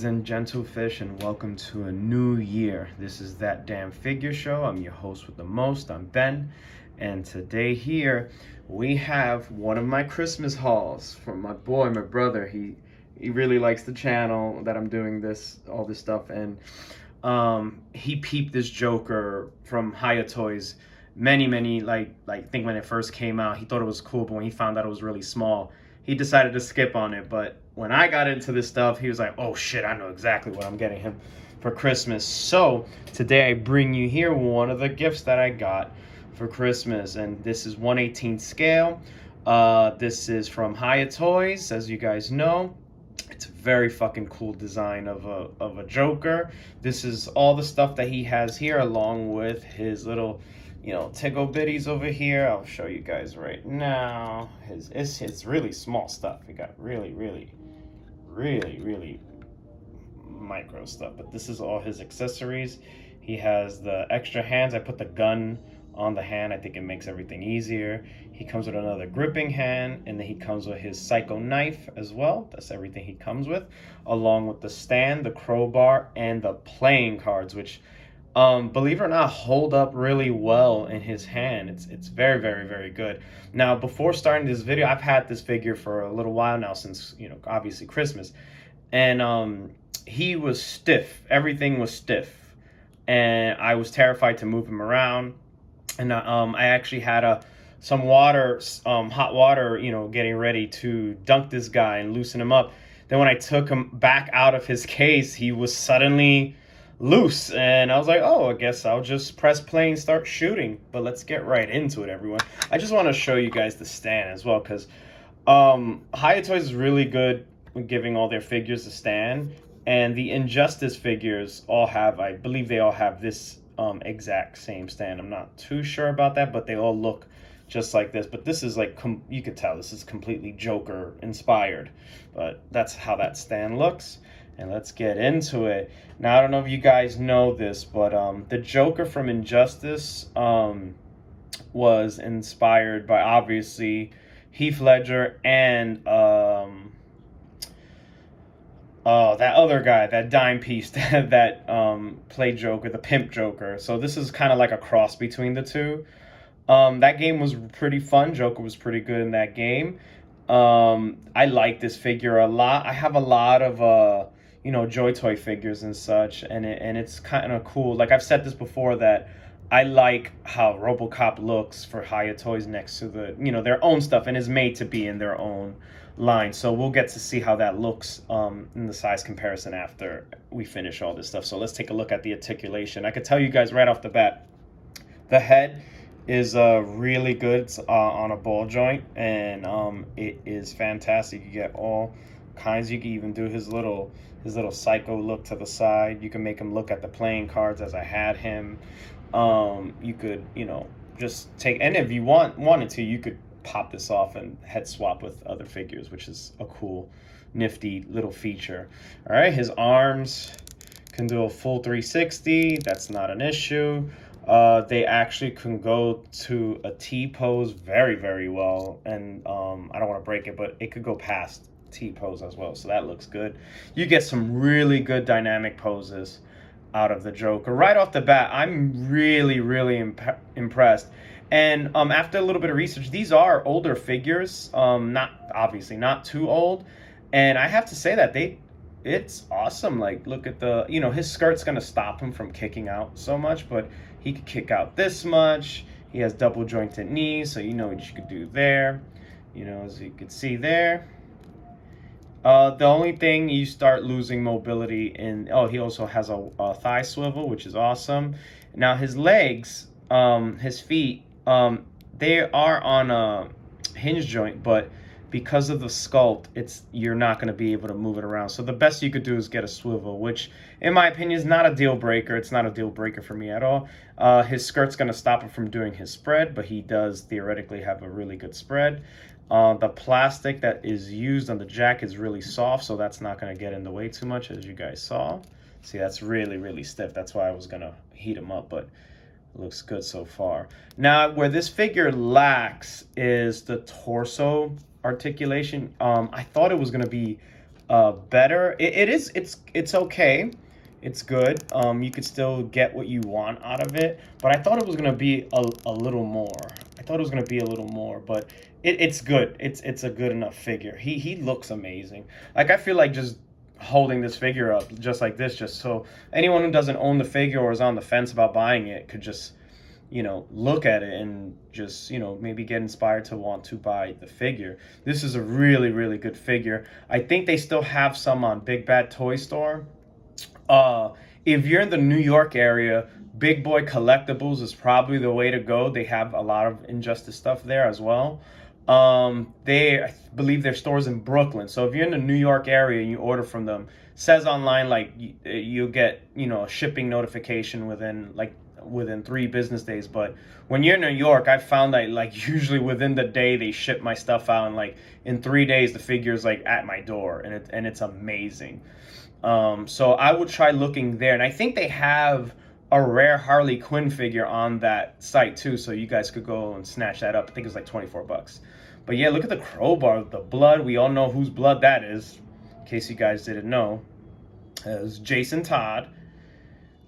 ladies and gentlefish, and welcome to a new year. This is That Damn Figure Show. I'm your host with the most. I'm Ben, and today here we have one of my Christmas hauls from my boy, my brother. He really likes the channel that I'm doing all this stuff, and he peeped this Joker from Hiya Toys many like I think when it first came out, he thought it was cool, but when he found out it was really small, he decided to skip on it. But when I got into this stuff, he was like, oh shit, I know exactly what I'm getting him for Christmas. So today I bring you here one of the gifts that I got for Christmas, and this is 1/18 scale. This is from Hiya Toys, as you guys know. It's a very fucking cool design of a Joker. This is all the stuff that he has here, along with his little, tickle bitties over here. I'll show you guys right now. It's really small stuff. He got really micro stuff. But this is all his accessories. He has the extra hands. I put the gun on the hand. I think it makes everything easier. He comes with another gripping hand, and then he comes with his psycho knife as well. That's everything he comes with, along with the stand, the crowbar, and the playing cards, which believe it or not, hold up really well in his hand. It's very good. Now, before starting this video, I've had this figure for a little while now, since obviously Christmas, and he was stiff. Everything was stiff, and I was terrified to move him around. And I actually had some water, hot water, getting ready to dunk this guy and loosen him up. Then when I took him back out of his case, he was suddenly loose, and I was like, oh, I guess I'll just press play and start shooting. But let's get right into it, everyone. I just want to show you guys the stand as well, because Hiya Toys is really good with giving all their figures a stand, and the Injustice figures I believe they all have this exact same stand. I'm not too sure about that, but they all look just like this. But this is like, you could tell this is completely Joker inspired, but that's how that stand looks. And let's get into it. Now, I don't know if you guys know this, but the Joker from Injustice was inspired by, obviously, Heath Ledger and that other guy, that dime piece that played Joker, the Pimp Joker. So this is kind of like a cross between the two. That game was pretty fun. Joker was pretty good in that game. I like this figure a lot. I have a lot of Joy Toy figures and such, and it's kind of cool. Like I've said this before, that I like how RoboCop looks for Hiya Toys next to the their own stuff, and is made to be in their own line. So we'll get to see how that looks in the size comparison after we finish all this stuff. So let's take a look at the articulation. I could tell you guys right off the bat, the head is really good. It's on a ball joint, and it is fantastic. You get all kinds. You can even do his little psycho look to the side. You can make him look at the playing cards, as I had him. You could just take, and if you wanted to, you could pop this off and head swap with other figures, which is a cool, nifty little feature. All right, his arms can do a full 360. That's not an issue. They actually can go to a T pose very well, and I don't want to break it, but it could go past T pose as well, so that looks good. You get some really good dynamic poses out of the Joker right off the bat. I'm really impressed. And after a little bit of research, these are older figures, not too old, and I have to say that it's awesome. Like, look at the, his skirt's gonna stop him from kicking out so much, but he could kick out this much. He has double jointed knees, so you know what you could do there. As you can see there. The only thing, you start losing mobility in, he also has a thigh swivel, which is awesome. Now his legs, his feet, they are on a hinge joint, but because of the sculpt, you're not going to be able to move it around. So the best you could do is get a swivel, which in my opinion is not a deal breaker. It's not a deal breaker for me at all. His skirt's going to stop him from doing his spread, but he does theoretically have a really good spread. The plastic that is used on the jacket is really soft, so that's not going to get in the way too much, as you guys saw. See, that's really stiff. That's why I was going to heat him up, but it looks good so far. Now, where this figure lacks is the torso articulation. I thought it was going to be better. It's okay. It's good. You could still get what you want out of it, but I thought it was gonna be a little more. I thought it was gonna be a little more, but it's good. It's a good enough figure. He looks amazing. Like, I feel like just holding this figure up just like this, just so anyone who doesn't own the figure or is on the fence about buying it could just, look at it and just, maybe get inspired to want to buy the figure. This is a really, really good figure. I think they still have some on Big Bad Toy Store. Uh, if you're in the New York area, Big Boy Collectibles is probably the way to go. They have a lot of Injustice stuff there as well. I believe their stores in Brooklyn. So if you're in the New York area and you order from them, says online like you get a shipping notification within 3 business days. But when you're in New York, I found that like usually within the day they ship my stuff out, and like in 3 days the figure's like at my door, and it's amazing. So I would try looking there, and I think they have a rare Harley Quinn figure on that site too, so you guys could go and snatch that up. I think it's like 24 bucks. But yeah, look at the crowbar, the blood. We all know whose blood that is, in case you guys didn't know. It's Jason Todd.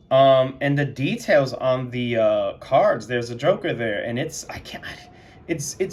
And the details on the cards, there's a Joker there, and it's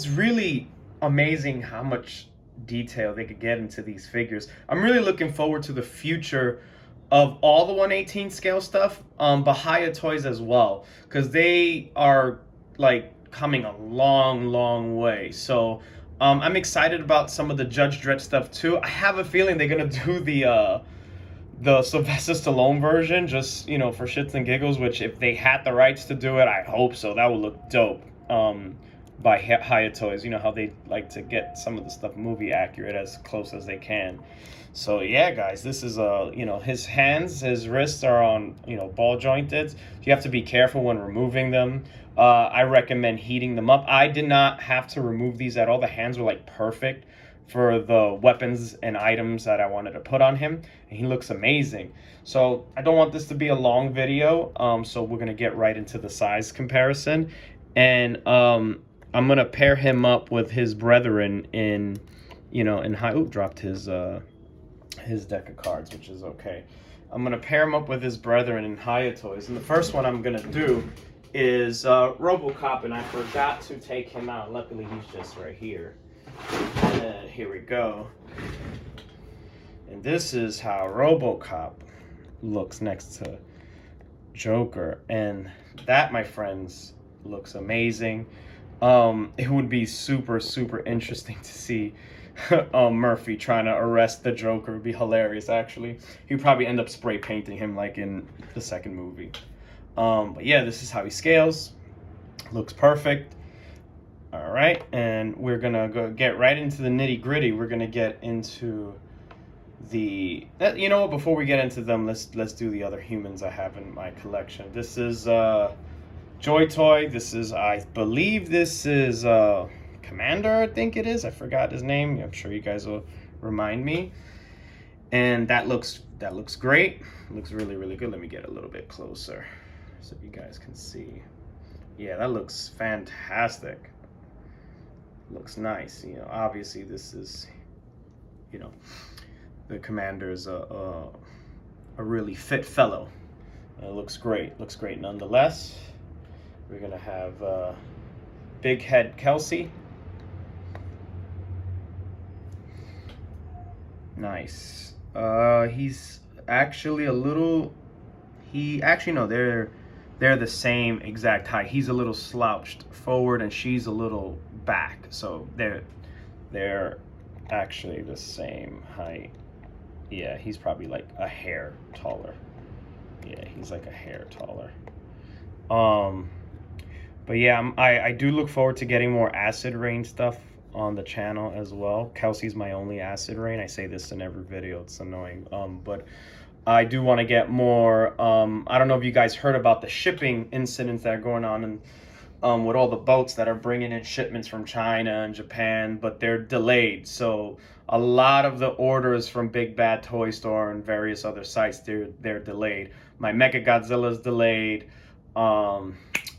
really amazing how much detail they could get into these figures. I'm really looking forward to the future of all the 1/18 scale stuff, but Hiya Toys as well, because they are like coming a long, long way. So I'm excited about some of the Judge Dredd stuff too. I have a feeling they're gonna do the Sylvester Stallone version, just for shits and giggles. Which, if they had the rights to do it, I hope so. That would look dope. By Hiya Toys, you know how they like to get some of the stuff movie accurate as close as they can. So yeah, guys, this is his hands, his wrists are on ball jointed. You have to be careful when removing them. I recommend heating them up. I did not have to remove these at all. The hands were like perfect for the weapons and items that I wanted to put on him, and he looks amazing. So I don't want this to be a long video, so we're gonna get right into the size comparison, and I'm gonna pair him up with his brethren in high. Ooh, dropped his deck of cards, which is okay. I'm gonna pair him up with his brethren in Hiya Toys, and the first one I'm gonna do is RoboCop, and I forgot to take him out. Luckily, he's just right here. And here we go. And this is how RoboCop looks next to Joker, and that, my friends, looks amazing. It would be super, super interesting to see Murphy trying to arrest the Joker. It would be hilarious, actually. He'd probably end up spray painting him like in the second movie. But yeah, this is how he scales. Looks perfect. All right, and we're gonna go get right into the nitty gritty. We're gonna get into the you know what? Before we get into them, let's do the other humans I have in my collection. This is Joy Toy. I believe this is Commander. I think it is. I forgot his name. I'm sure you guys will remind me. And that looks great. Looks really, really good. Let me get a little bit closer so you guys can see. Yeah, that looks fantastic. Looks nice. Obviously this is, the Commander's a really fit fellow. It looks great. Looks great nonetheless. We're gonna have Big Head Kelsey. Nice. He's actually a little. No, they're the same exact height. He's a little slouched forward, and she's a little back. So they're actually the same height. Yeah, he's probably like a hair taller. Yeah, he's like a hair taller. But yeah, I do look forward to getting more Acid Rain stuff on the channel as well. Kelsey's my only Acid Rain. I say this in every video. It's annoying. But I do want to get more. I don't know if you guys heard about the shipping incidents that are going on with all the boats that are bringing in shipments from China and Japan, but they're delayed. So a lot of the orders from Big Bad Toy Store and various other sites, they're delayed. My Mecha Godzilla's delayed.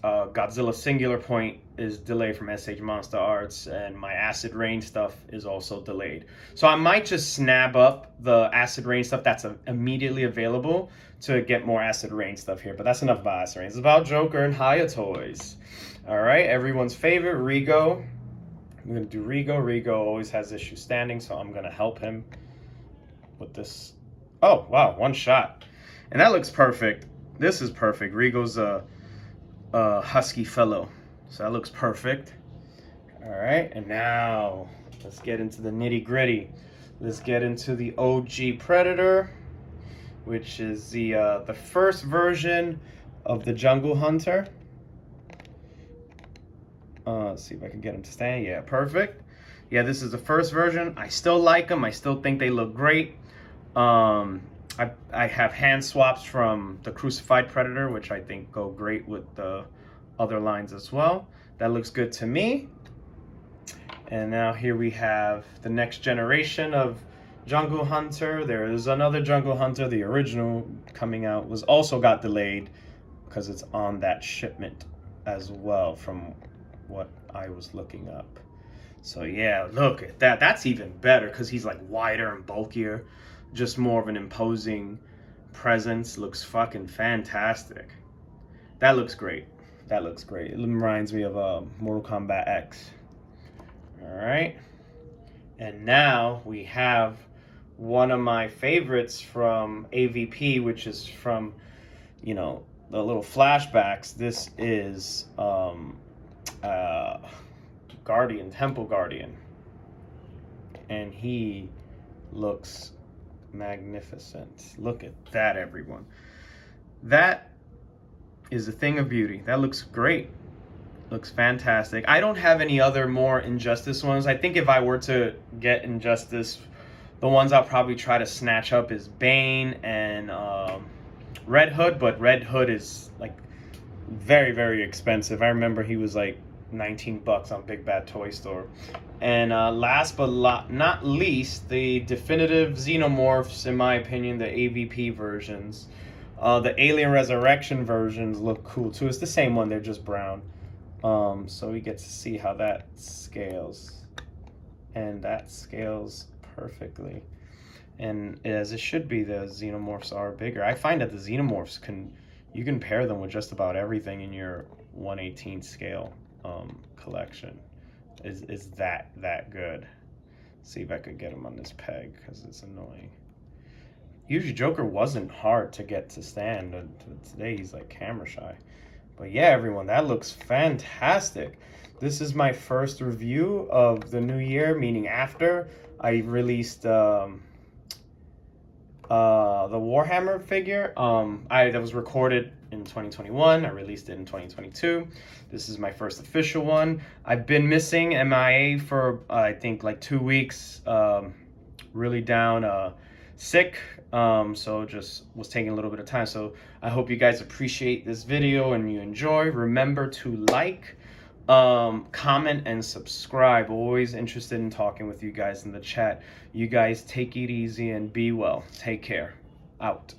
Godzilla Singular Point is delayed from SH Monster Arts, and my Acid Rain stuff is also delayed. So I might just snap up the Acid Rain stuff that's immediately available to get more Acid Rain stuff here. But that's enough about Acid Rain. It's about Joker and Hiya Toys. All right, everyone's favorite, Rigo. I'm going to do Rigo. Rigo always has issues standing, so I'm going to help him with this. Oh, wow, one shot. And that looks perfect. This is perfect. Rigo's a husky fellow, so that looks perfect. All right, and now let's get into the nitty gritty. Let's get into the OG Predator, which is the first version of the Jungle Hunter. Let's see if I can get him to stand. Yeah, perfect. Yeah, this is the first version. I still like them. I still think they look great. I have hand swaps from the Crucified Predator, which I think go great with the other lines as well. That looks good to me. And now here we have the next generation of Jungle Hunter. There is another Jungle Hunter. The original coming out was also got delayed because it's on that shipment as well from what I was looking up. So yeah, look at that. That's even better because he's like wider and bulkier. Just more of an imposing presence. Looks fucking fantastic. That looks great. That looks great. It reminds me of Mortal Kombat X. All right. And now we have one of my favorites from AVP, which is from, you know, the little flashbacks. This is Guardian, Temple Guardian. And he looks magnificent. Look at that, everyone. That is a thing of beauty. That looks great. Looks fantastic. I don't have any other more Injustice ones. I think if I were to get Injustice, the ones I'll probably try to snatch up is Bane and Red Hood, but Red Hood is like very, very expensive. I remember he was like 19 bucks on Big Bad Toy Store. And last but not least, the definitive Xenomorphs, in my opinion, the AVP versions. The Alien Resurrection versions look cool too. It's the same one, they're just brown. So we get to see how that scales. And that scales perfectly. And as it should be, the Xenomorphs are bigger. I find that the Xenomorphs you can pair them with just about everything in your 1/18 scale collection. Is that good? See if I could get him on this peg because it's annoying. Usually Joker wasn't hard to get to stand. Today he's like camera shy. But yeah, everyone, that looks fantastic. This is my first review of the new year, meaning after I released the Warhammer figure. That was recorded in 2021. I released it in 2022. This is my first official one. I've been missing MIA for I think like 2 weeks. Really down, sick. So just was taking a little bit of time. So I hope you guys appreciate this video and you enjoy. Remember to like, comment, and subscribe. Always interested in talking with you guys in the chat. You guys take it easy and be well. Take care. Out.